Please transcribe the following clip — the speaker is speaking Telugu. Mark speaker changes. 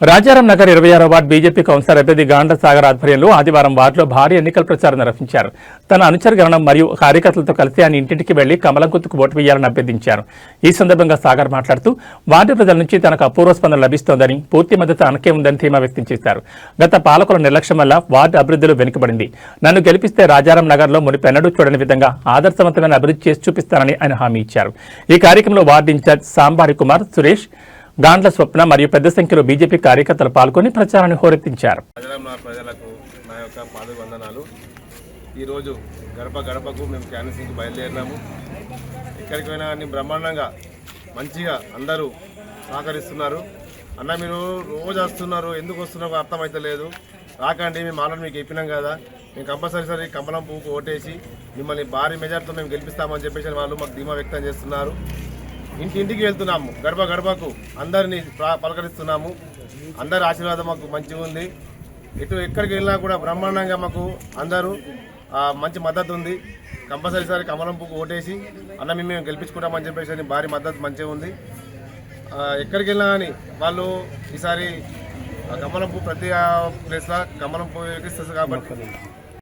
Speaker 1: రాజారాం నగర్ 26వ వార్డు బీజేపీ కౌన్సిలర్ అభ్యర్థి గాండ్ల సాగర్ ఆధ్వర్యంలో ఆదివారం వార్డులో భారీ ఎన్నికల ప్రచారం నిర్వహించారు. తన అనుచరగణం మరియు కార్యకర్తలతో కలిసి ఆయన ఇంటింటికి వెళ్లి కమలం గుర్తుకు ఓటు వేయాలని అభ్యర్థించారు. ఈ సందర్భంగా సాగర్ మాట్లాడుతూ వార్డు ప్రజల నుంచి తనకు అపూర్వ స్పందన లభిస్తోందని, పూర్తి మద్దతు తనకే ఉందని ధీమా వ్యక్తం చేశారు. గత పాలకుల నిర్లక్ష్యం వల్ల వార్డు అభివృద్ధిలో వెనుకబడింది. నన్ను గెలిపిస్తే రాజారాం నగర్లో మునిపెన్నడూ చూడని విధంగా ఆదర్శవంతమైన అభివృద్ధి చేసి చూపిస్తానని ఆయన హామీ ఇచ్చారు. ఈ కార్యక్రమంలో వార్డు ఇన్ఛార్జ్ సాంబారి కుమార్, సురేష్, గాండ్ల స్వప్న మరియు పెద్ద సంఖ్యలో బీజేపీ కార్యకర్తలు పాల్గొని ప్రచారాన్ని హోరెత్తించారు.
Speaker 2: ప్రజలకు నా యొక్క పాదవందనాలు. ఈరోజు గడప గడపకు మేము క్యాన్సింగ్కి బయలుదేరినాము. ఎక్కడికి పోయినా అన్ని బ్రహ్మాండంగా మంచిగా అందరూ సహకరిస్తున్నారు. అన్న మీరు రోజు వస్తున్నారు, ఎందుకు వస్తున్నారో అర్థమైతే లేదు. రాకండి, మేము ఆల్రెడీ మీకు చెప్పినాం కదా, మేము కంపల్సరీ కమలం పువ్వుకు ఓటేసి మిమ్మల్ని భారీ మెజార్టీతో మేము గెలిపిస్తామని చెప్పేసి వాళ్ళు మాకు ధీమా వ్యక్తం చేస్తున్నారు. ఇంటింటికి వెళ్తున్నాము, గడప గడపకు అందరినీ పలకరిస్తున్నాము. అందరి ఆశీర్వాదం మాకు మంచిగా ఉంది. ఎక్కడికి వెళ్ళినా కూడా బ్రహ్మాండంగా మాకు అందరూ మంచి మద్దతు ఉంది. కంపల్సరీ కమలం పువ్వుకు ఓటేసి అన్న మేము గెలిపించుకుంటామని చెప్పేసి భారీ మద్దతు మంచిగా ఉంది. ఎక్కడికి వెళ్ళినా కానీ వాళ్ళు ఈసారి కమలం పువ్వు ప్రతి ప్లేస్లో కమలం పువ్వు ఎక్కిస్తారు కాబట్టి